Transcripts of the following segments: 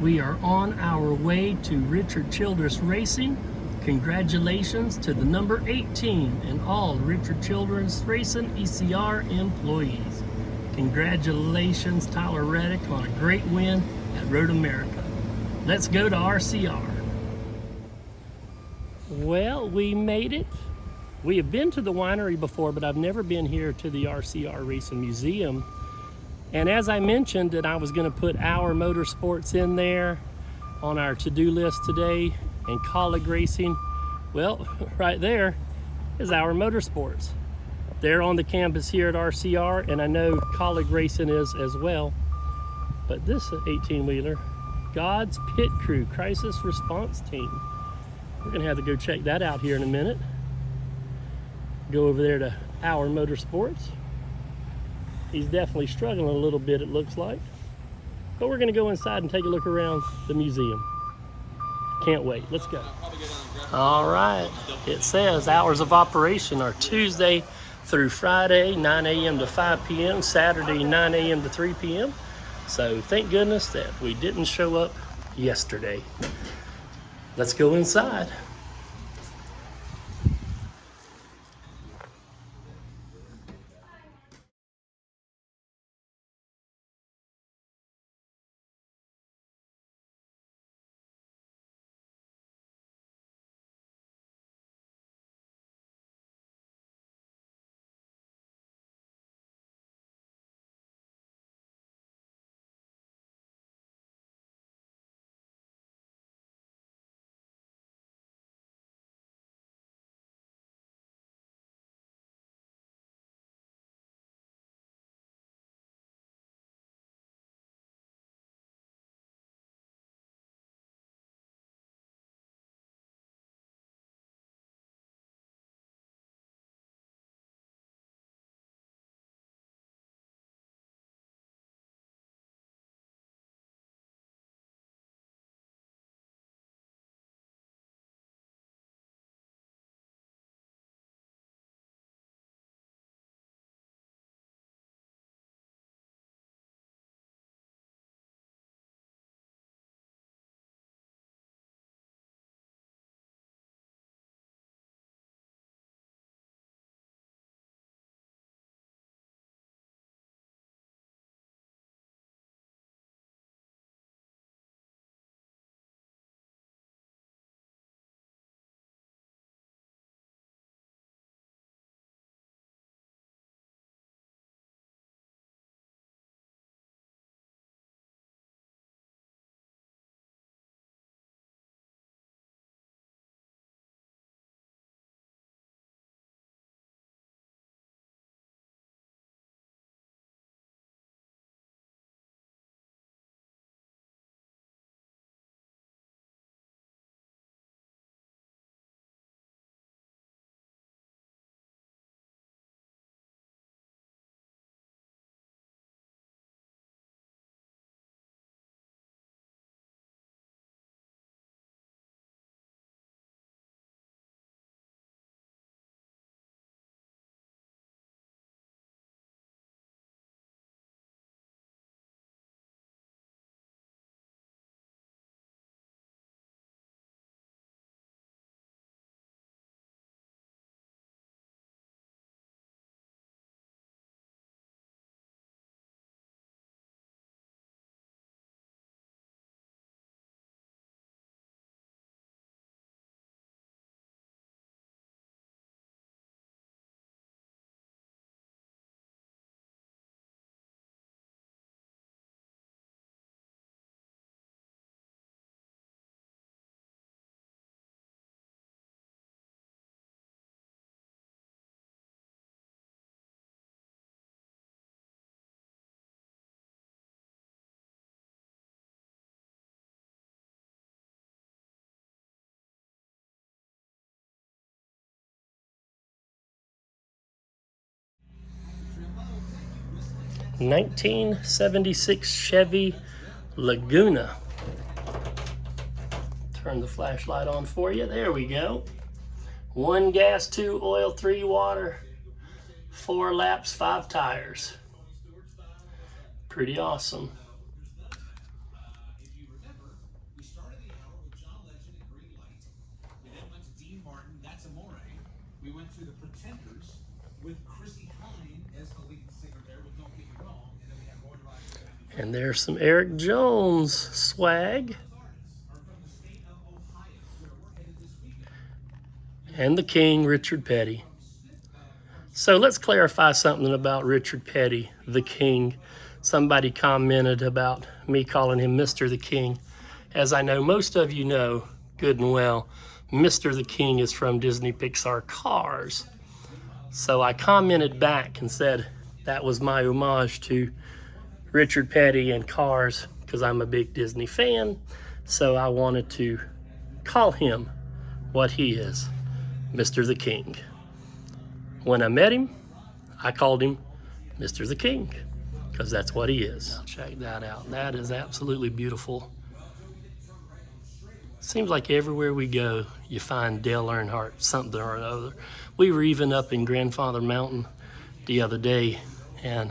We are on our way to Richard Childress Racing. Congratulations to the number 18 and all Richard Childress Racing ECR employees. Congratulations, Tyler Reddick, on a great win at Road America. Let's go to RCR. Well, we made it. We have been to the winery before, but I've never been here to the RCR Racing Museum. And as I mentioned that I was going to put our Motorsports in there on our to-do list today, and Kaulig Racing, well, right there is our Motorsports. They're on the campus here at RCR, and I know Kaulig Racing is as well. But this 18-wheeler, God's Pit Crew Crisis Response Team. We're gonna have to go check that out here in a minute. Go over there to our Motorsports. He's definitely struggling a little bit, it looks like. But we're gonna go inside and take a look around the museum. Can't wait, let's go. All right, it says hours of operation are Tuesday through Friday, 9 a.m. to 5 p.m., Saturday, 9 a.m. to 3 p.m. So thank goodness that we didn't show up yesterday. Let's go inside. '76 Chevy Laguna. Turn the flashlight on for you. There we go. 1 gas, 2 oil, 3 water, 4 laps, 5 tires. Pretty awesome. out to the Pretenders with Chrissy Hine as the lead singer there with Don't Get Me Wrong. And then we have Roy Rogers. And there's some Eric Jones swag. Those artists are from the state of Ohio, where we're headed this weekend. And the king, Richard Petty. So let's clarify something about Richard Petty, the king. Somebody commented about me calling him Mr. the King. As I know most of you know good and well, Mr. the King is from Disney Pixar Cars. So I commented back and said that was my homage to Richard Petty and Cars because I'm a big Disney fan. So I wanted to call him what he is, Mr. the King. When I met him, I called him Mr. the King because that's what he is. Now check that out. That is absolutely beautiful. Seems like everywhere we go, you find Dale Earnhardt, something or another. We were even up in Grandfather Mountain the other day, and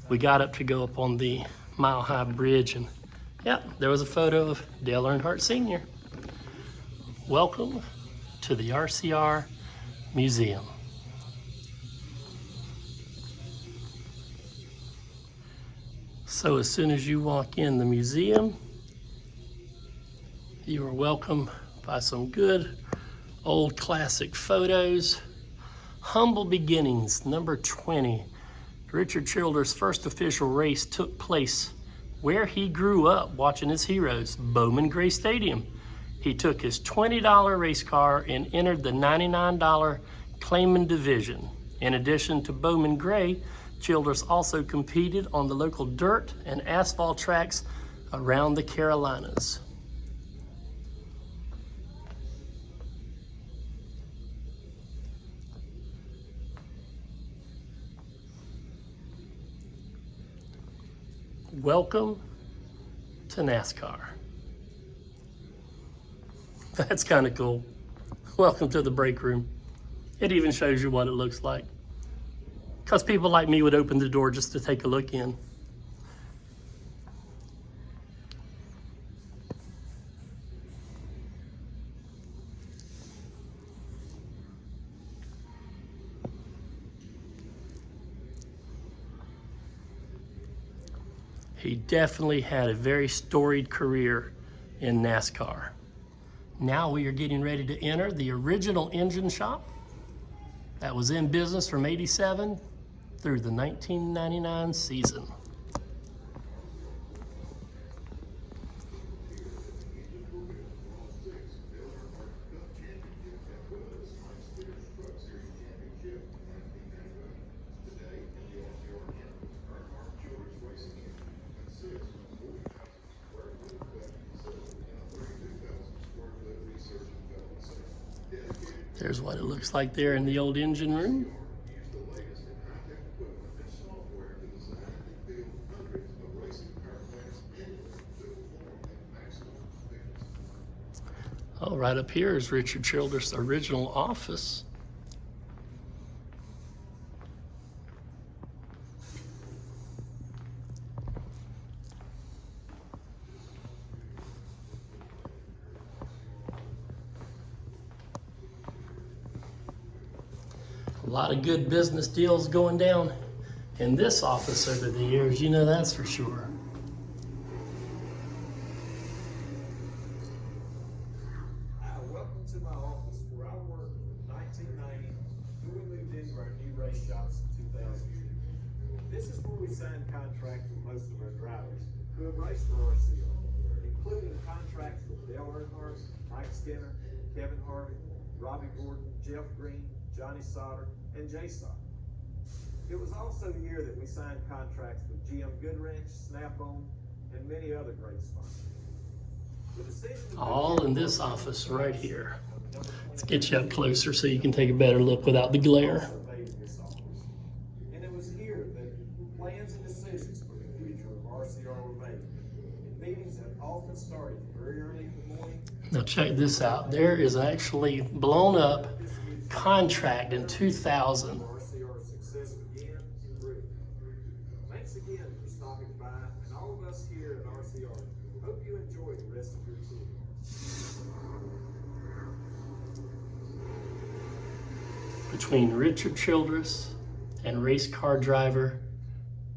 we got up to go up on the Mile High Bridge, and yeah, there was a photo of Dale Earnhardt Sr. Welcome to the RCR Museum. So as soon as you walk in the museum, you are welcomed by some good old classic photos. Humble Beginnings, number 20. Richard Childress' first official race took place where he grew up watching his heroes, Bowman Gray Stadium. He took his $20 race car and entered the $99 Claimant division. In addition to Bowman Gray, Childress also competed on the local dirt and asphalt tracks around the Carolinas. Welcome to NASCAR. That's kind of cool. Welcome to the break room. It even shows you what it looks like. Because people like me would open the door just to take a look in. He definitely had a very storied career in NASCAR. Now we are getting ready to enter the original engine shop that was in business from '87 through the 1999 season. There's what it looks like there in the old engine room. Oh, right up here is Richard Childress' original office. A lot of good business deals going down in this office over the years, you know, that's for sure. Welcome to my office where I worked from 1990 till we moved into our new race shops in 2002. This is where we signed contracts with most of our drivers who have raced for RCR, including contracts with Dale Earnhardt, Mike Skinner, Kevin Harvick, Robbie Gordon, Jeff Green, Johnny Sauter, and Jay Sauter. It was also the year that we signed contracts with GM Goodwrench, Snap-on, and many other great sponsors. All in this office right here. Let's get you up closer so you can take a better look without the glare. And it was here that plans and decisions for the future of RCR were made. And meetings that often started very early in the morning. Now check this out. There is actually blown up contract in 2000. RCR success began and grew. Thanks again for stopping by, and all of us here at RCR hope you enjoy the rest of your tour. between Richard Childress and race car driver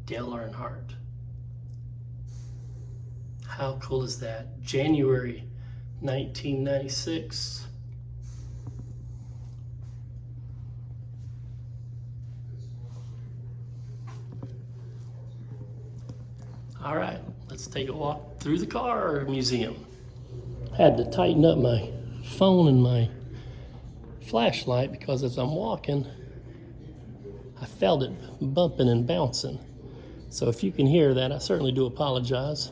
Dale Earnhardt. How cool is that? January 1996. All right, let's take a walk through the car museum. Had to tighten up my phone and my flashlight because as I'm walking, I felt it bumping and bouncing. So if you can hear that, I certainly do apologize.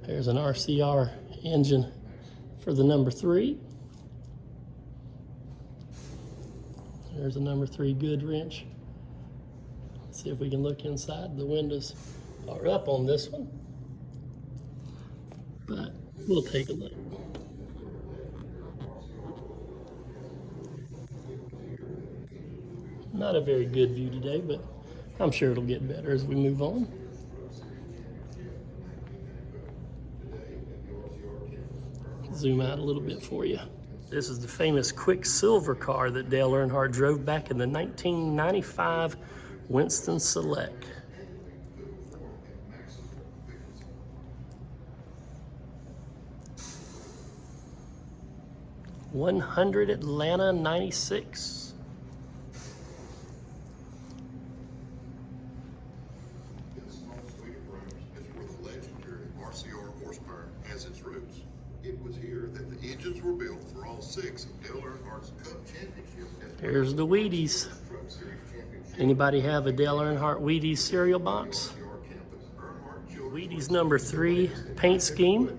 There's an RCR engine for the number 3. There's a number 3 good wrench. Let's see if we can look inside. The windows are up on this one, but we'll take a look. Not a very good view today, but I'm sure it'll get better as we move on. Zoom out a little bit for you. This is the famous Quicksilver car that Dale Earnhardt drove back in the 1995 Winston Select. #100 Atlanta 96. This small suite of rooms is where the legendary RCR horsepower has its roots. It was here that the engines were built for all 6 of Dale Earnhardt's Cup championships. Here's the Wheaties. Anybody have a Dale Earnhardt Wheaties cereal box? Wheaties number 3 paint scheme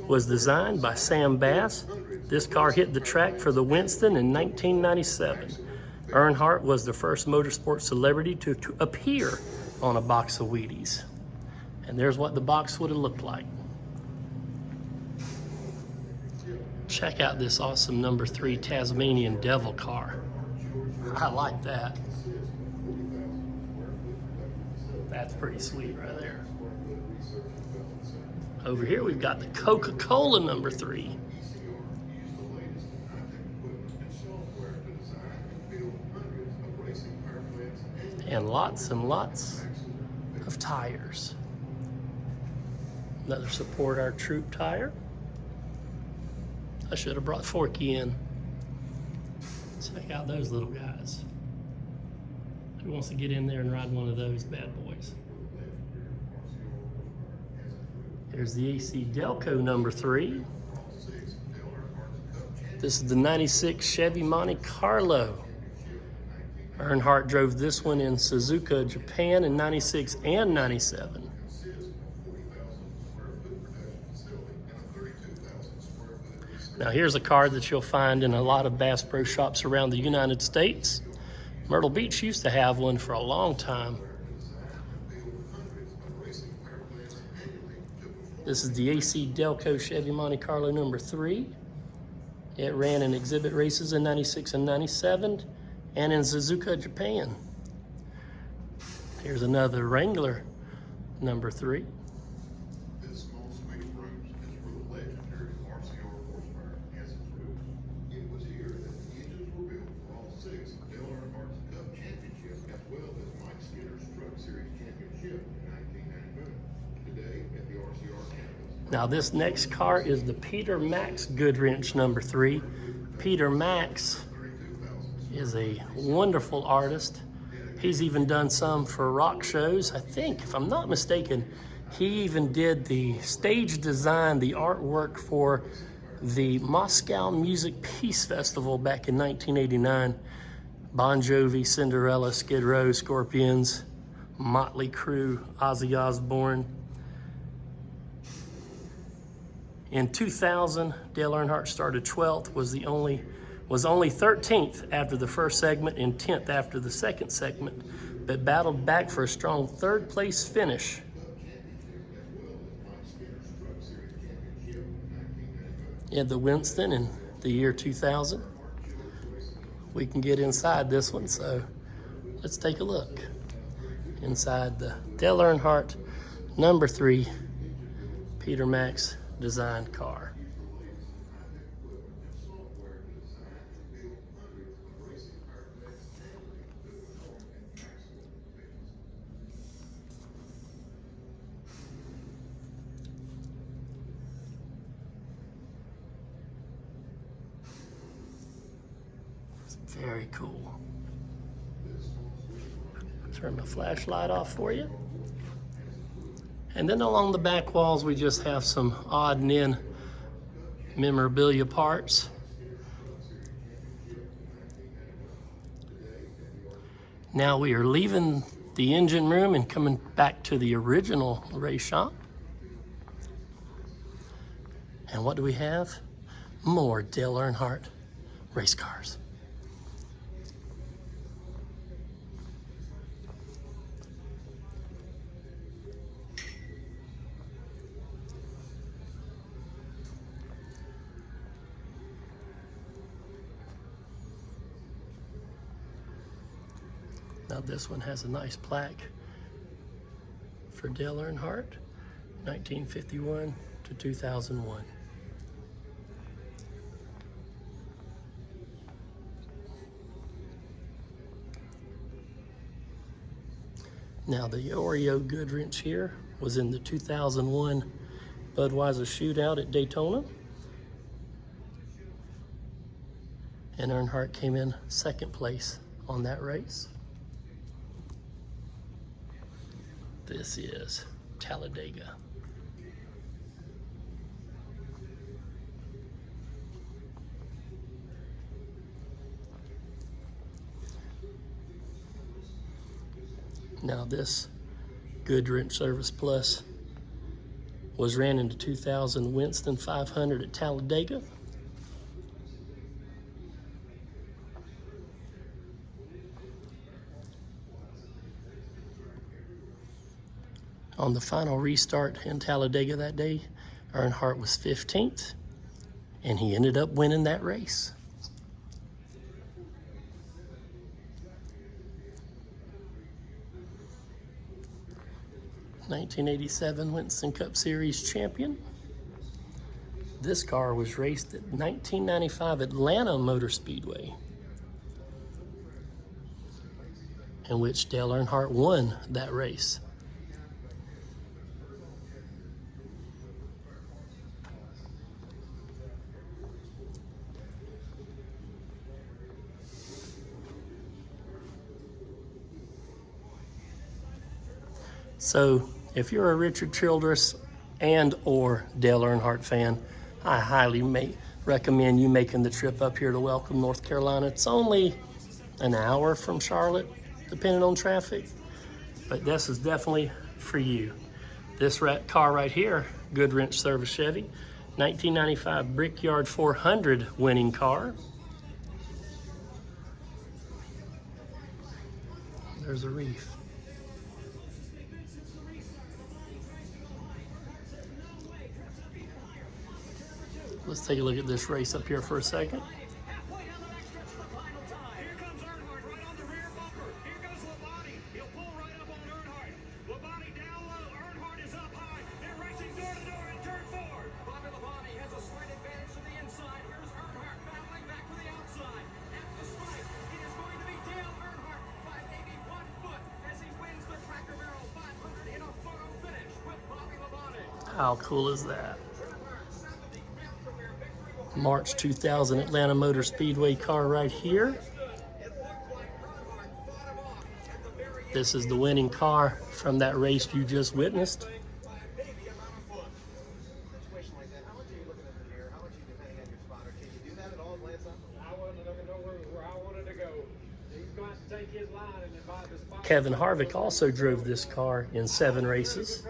was designed by Sam Bass. This car hit the track for the Winston in 1997. Earnhardt was the first motorsport celebrity to appear on a box of Wheaties. And there's what the box would have looked like. Check out this awesome number 3 Tasmanian Devil car. I like that. That's pretty sweet right there. Over here we've got the Coca-Cola number 3. And lots of tires. Another Support Our Troop tire. I should have brought Forky in. Check out those little guys. Who wants to get in there and ride one of those bad boys? There's the AC Delco number 3. This is the 96 Chevy Monte Carlo. Earnhardt drove this one in Suzuka, Japan in 96 and 97. Now here's a car that you'll find in a lot of Bass Pro Shops around the United States. Myrtle Beach used to have one for a long time. This is the AC Delco Chevy Monte Carlo number 3. It ran in exhibit races in 96 and 97 and in Suzuka, Japan. Here's another Wrangler number 3. This small suite of rooms is where the legendary RCR horsepower has its roots. It was here that the engines were built for all 6 of Dale Earnhardt's Cup championships, as well as Mike Skinner's Truck Series championship in 1992. Today at the RCR campus. Now this next car is the Peter Max Goodwrench number 3. Peter Max is a wonderful artist. He's even done some for rock shows. I think, if I'm not mistaken, he even did the stage design, the artwork for the Moscow Music Peace Festival back in 1989. Bon Jovi, Cinderella, Skid Row, Scorpions, Motley Crue, Ozzy Osbourne. In 2000, Dale Earnhardt started 12th, was only 13th after the first segment and 10th after the second segment, but battled back for a strong 3rd place finish. In the Winston in the year 2000. We can get inside this one, so let's take a look inside the Dale Earnhardt number 3 Peter Max designed car. Very cool. Turn my flashlight off for you. And then along the back walls, we just have some odd and end memorabilia parts. Now we are leaving the engine room and coming back to the original race shop. And what do we have? More Dale Earnhardt race cars. Now this one has a nice plaque for Dale Earnhardt, 1951 to 2001. Now the Oreo Goodwrench here was in the 2001 Budweiser Shootout at Daytona. And Earnhardt came in second place on that race. This is Talladega. Now this Goodwrench Service Plus was ran in the 2000 Winston 500 at Talladega. On the final restart in Talladega that day, Earnhardt was 15th, and he ended up winning that race. '87 Winston Cup Series champion. This car was raced at 1995 Atlanta Motor Speedway, in which Dale Earnhardt won that race. So if you're a Richard Childress and or Dale Earnhardt fan, I highly recommend you making the trip up here to Welcome, North Carolina. It's only an hour from Charlotte, depending on traffic, but this is definitely for you. This car right here, Goodwrench Service Chevy, 1995 Brickyard 400 winning car. There's a reef. Let's take a look at this race up here for a second. Here comes Earnhardt right on the rear bumper. Here goes Labonte. He'll pull right up on Earnhardt. Labonte down low. Earnhardt is up high. They're racing door to door in turn 4. Bobby Labonte has a slight advantage to the inside. Here's Earnhardt battling back to the outside. At the stripe, it is going to be Dale Earnhardt by maybe 1 foot as he wins the Cracker Barrel 500 in a photo finish with Bobby Labonte. How cool is that? March 2000 Atlanta Motor Speedway car right here. This is the winning car from that race you just witnessed. Kevin Harvick also drove this car in 7 races,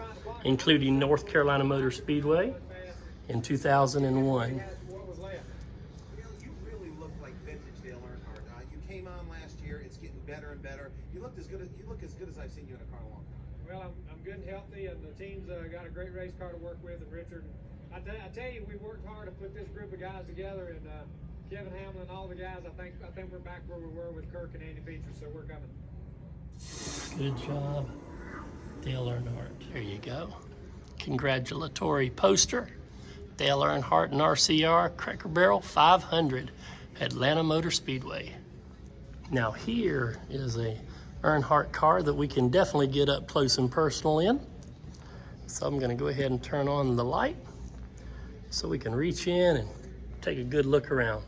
including North Carolina Motor Speedway in 2001. Better and better. You look as good as I've seen you in a car in a long time. Well, I'm good and healthy, and the team's got a great race car to work with. And Richard, I tell you, we worked hard to put this group of guys together. And Kevin Hamlin and all the guys, I think we're back where we were with Kirk and Andy Peters. So we're coming. Good job, Dale Earnhardt. There you go. Congratulatory poster. Dale Earnhardt and RCR Cracker Barrel 500 Atlanta Motor Speedway. Now here is a Earnhardt car that we can definitely get up close and personal in. So I'm gonna go ahead and turn on the light so we can reach in and take a good look around.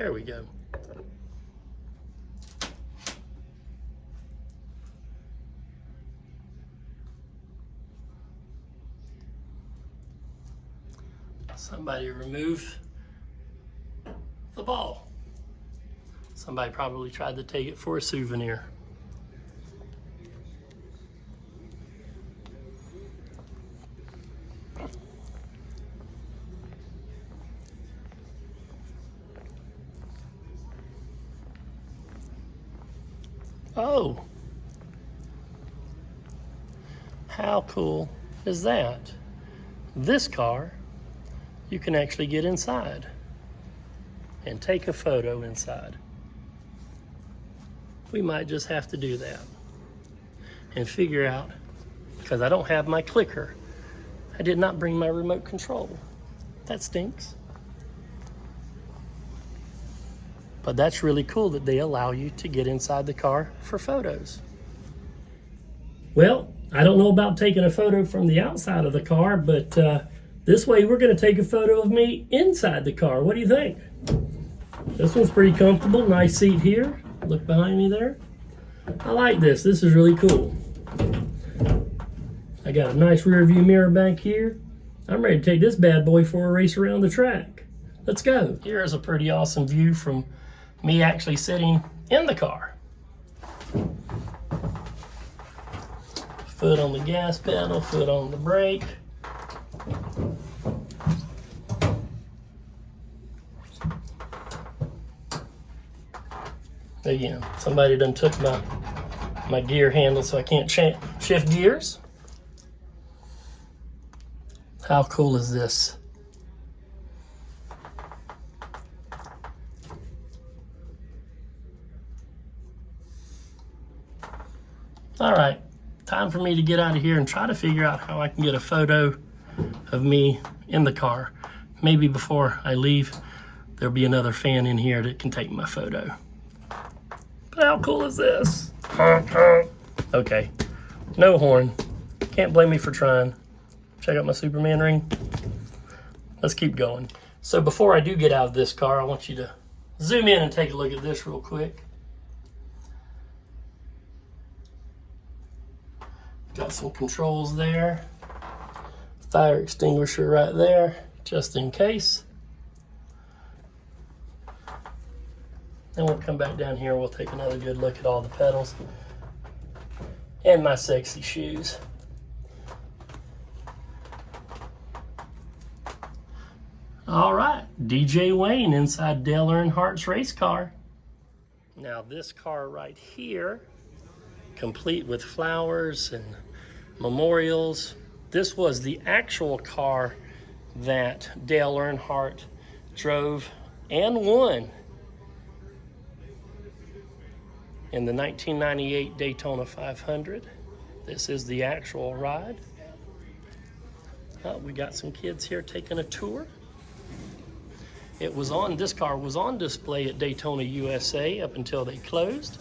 There we go. Somebody remove the ball. Somebody probably tried to take it for a souvenir. Oh, how cool is that? This car, you can actually get inside and take a photo inside. We might just have to do that and figure out, because I don't have my clicker. I did not bring my remote control. That stinks. But that's really cool that they allow you to get inside the car for photos. Well, I don't know about taking a photo from the outside of the car, but this way we're going to take a photo of me inside the car. What do you think? This one's pretty comfortable. Nice seat here. Look behind me there. I like this. This is really cool. I got a nice rear view mirror back here. I'm ready to take this bad boy for a race around the track. Let's go. Here's a pretty awesome view from me actually sitting in the car. Foot on the gas pedal, foot on the brake. Again, somebody done took my gear handle so I can't shift gears. How cool is this? All right, time for me to get out of here and try to figure out how I can get a photo of me in the car. Maybe before I leave, there'll be another fan in here that can take my photo. But how cool is this? Okay, no horn. Can't blame me for trying. Check out my Superman ring. Let's keep going. So before I do get out of this car, I want you to zoom in and take a look at this real quick. Got some controls there. Fire extinguisher right there, just in case. Then we'll come back down here and we'll take another good look at all the pedals and my sexy shoes. All right, DJ Wayne inside Dale Earnhardt's race car. Now this car right here, complete with flowers and memorials. This was the actual car that Dale Earnhardt drove and won in the 1998 Daytona 500. This is the actual ride. We got some kids here taking a tour. This car was on display at Daytona USA up until they closed.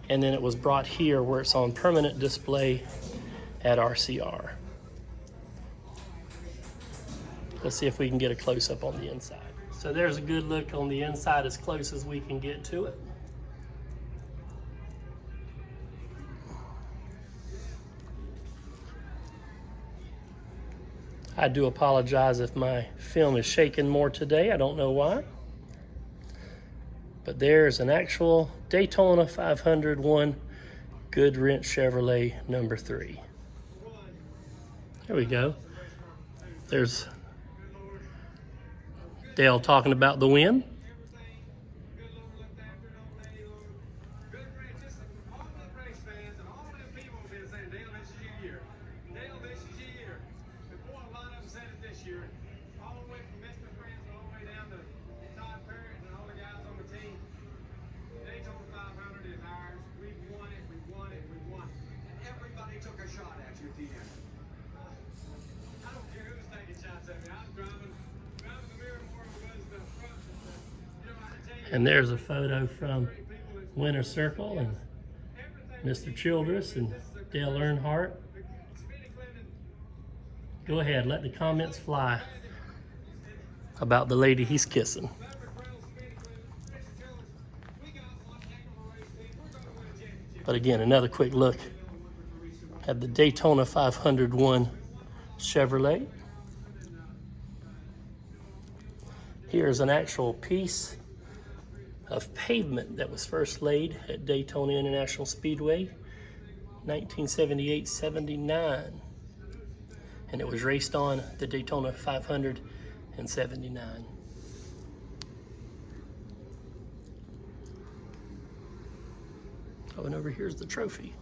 And then it was brought here where it's on permanent display at RCR. Let's see if we can get a close-up on the inside. So there's a good look on the inside as close as we can get to it. I do apologize if my film is shaking more today. I don't know why. But there's an actual Daytona 501 Good Wrench Chevrolet number 3. There we go. There's Dale talking about the win. And there's a photo from Winter Circle and Mr. Childress and Dale Earnhardt. Go ahead, let the comments fly about the lady he's kissing. But again, another quick look at the Daytona 501 Chevrolet. Here's an actual piece of pavement that was first laid at Daytona International Speedway, 1978-79. And it was raced on the Daytona 500 in 79. Oh, and over here's the trophy.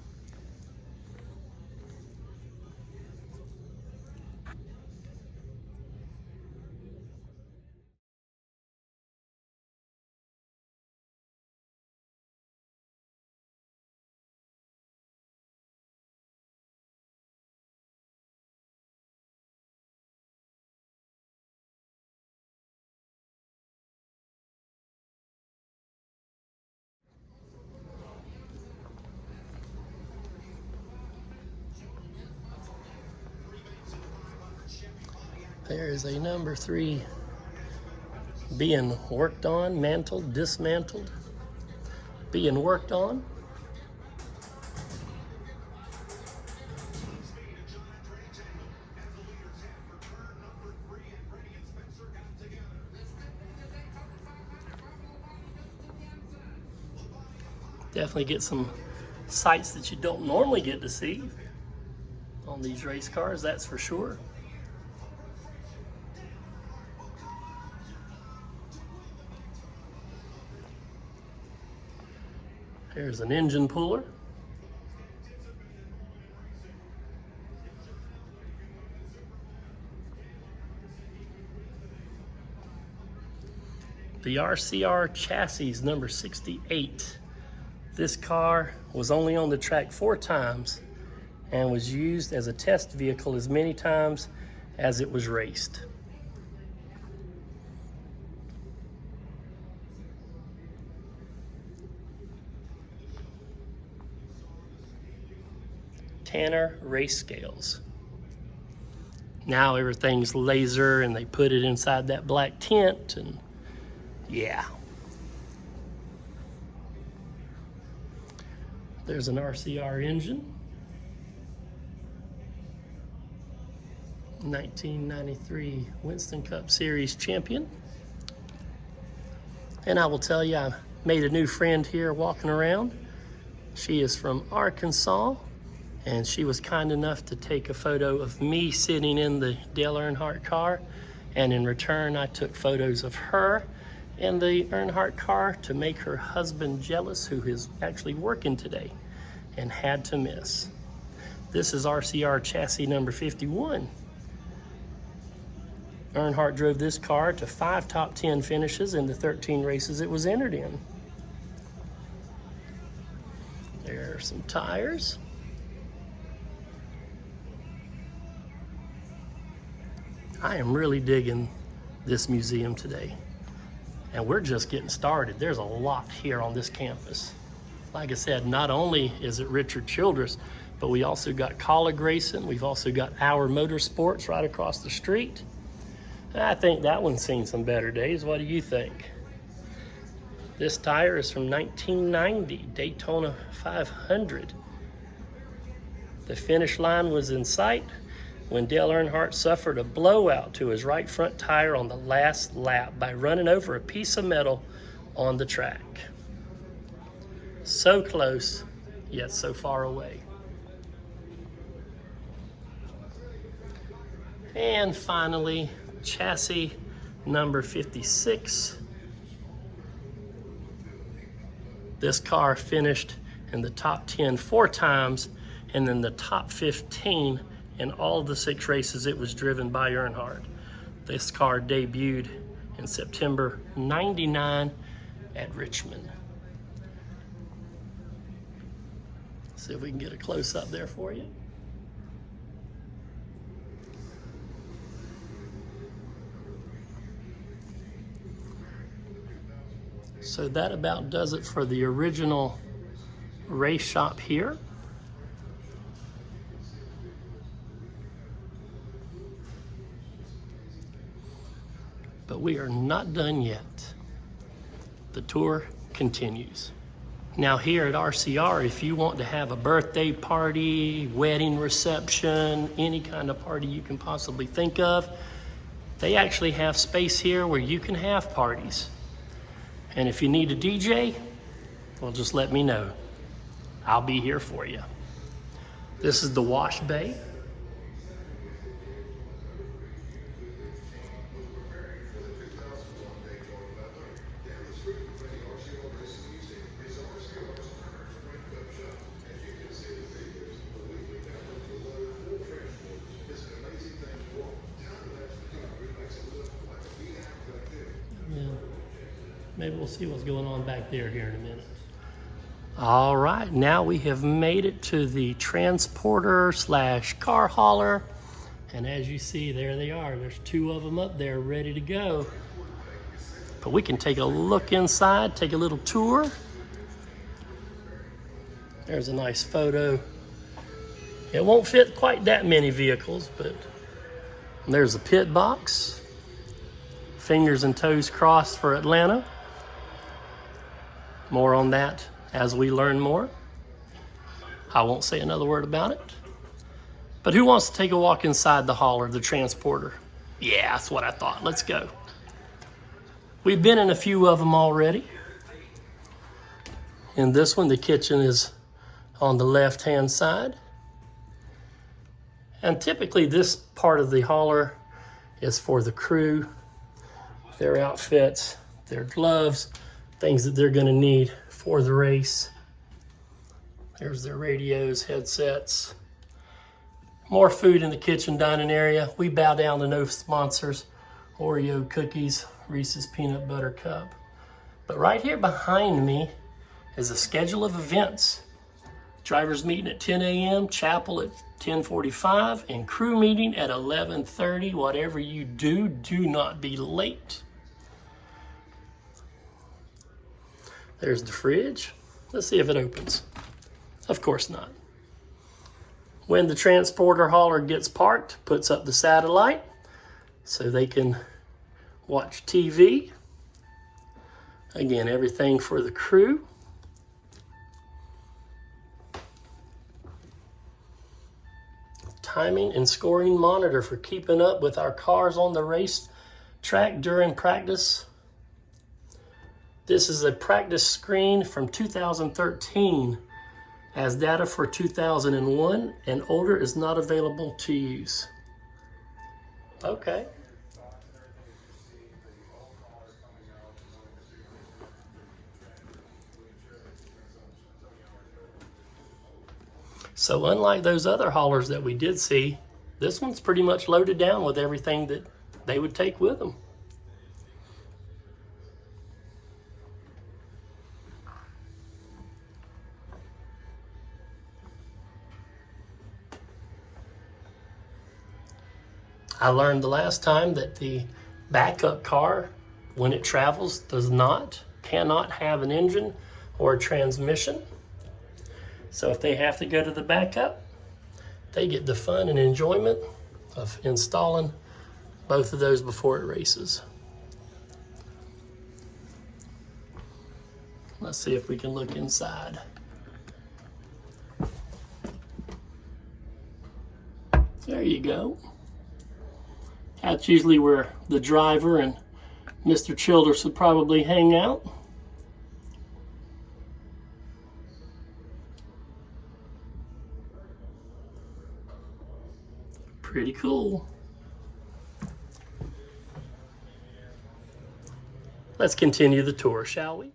There is a number 3 being worked on, mantled, dismantled, being worked on. Definitely get some sights that you don't normally get to see on these race cars, that's for sure. Here's an engine puller. The RCR chassis number 68. This car was only on the track 4 times and was used as a test vehicle as many times as it was raced. Tanner race scales. Now everything's laser and they put it inside that black tent, and yeah. There's an RCR engine. 1993 Winston Cup Series champion. And I will tell you, I made a new friend here walking around. She is from Arkansas, and she was kind enough to take a photo of me sitting in the Dale Earnhardt car, and in return I took photos of her in the Earnhardt car to make her husband jealous, who is actually working today and had to miss. This is RCR chassis number 51. Earnhardt drove this car to 5 top 10 finishes in the 13 races it was entered in. There are some tires. I am really digging this museum today. And we're just getting started. There's a lot here on this campus. Like I said, not only is it Richard Childress, but we also got Kaulig Racing. We've also got Our Motorsports right across the street. I think that one's seen some better days. What do you think? This tire is from 1990, Daytona 500. The finish line was in sight when Dale Earnhardt suffered a blowout to his right front tire on the last lap by running over a piece of metal on the track. So close, yet so far away. And finally, chassis number 56. This car finished in the top 10 4 times and in the top 15 in all the 6 races it was driven by Earnhardt. This car debuted in September '99 at Richmond. See if we can get a close-up there for you. So that about does it for the original race shop here. But we are not done yet. The tour continues. Now here at RCR, if you want to have a birthday party, wedding reception, any kind of party you can possibly think of, they actually have space here where you can have parties. And if you need a DJ, well, just let me know. I'll be here for you. This is the wash bay. Maybe we'll see what's going on back there here in a minute. All right, now we have made it to the transporter / car hauler. And as you see, there they are. There's 2 of them up there ready to go. But we can take a look inside, take a little tour. There's a nice photo. It won't fit quite that many vehicles, but there's a pit box. Fingers and toes crossed for Atlanta. More on that as we learn more. I won't say another word about it. But who wants to take a walk inside the hauler, the transporter? Yeah, that's what I thought. Let's go. We've been in a few of them already. In this one, the kitchen is on the left-hand side. And typically this part of the hauler is for the crew, their outfits, their gloves, things that they're going to need for the race. There's their radios, headsets. More food in the kitchen dining area. We bow down to no sponsors. Oreo cookies, Reese's peanut butter cup. But right here behind me is a schedule of events. Drivers meeting at 10 a.m., chapel at 10:45, and crew meeting at 11:30. Whatever you do, do not be late. There's the fridge. Let's see if it opens. Of course not. When the transporter hauler gets parked, puts up the satellite so they can watch TV. Again, everything for the crew. Timing and scoring monitor for keeping up with our cars on the race track during practice. This is a practice screen from 2013 as data for 2001 and older is not available to use. Okay. So unlike those other haulers that we did see, this one's pretty much loaded down with everything that they would take with them. I learned the last time that the backup car, when it travels, cannot have an engine or a transmission. So if they have to go to the backup, they get the fun and enjoyment of installing both of those before it races. Let's see if we can look inside. There you go. That's usually where the driver and Mr. Childress would probably hang out. Pretty cool. Let's continue the tour, shall we?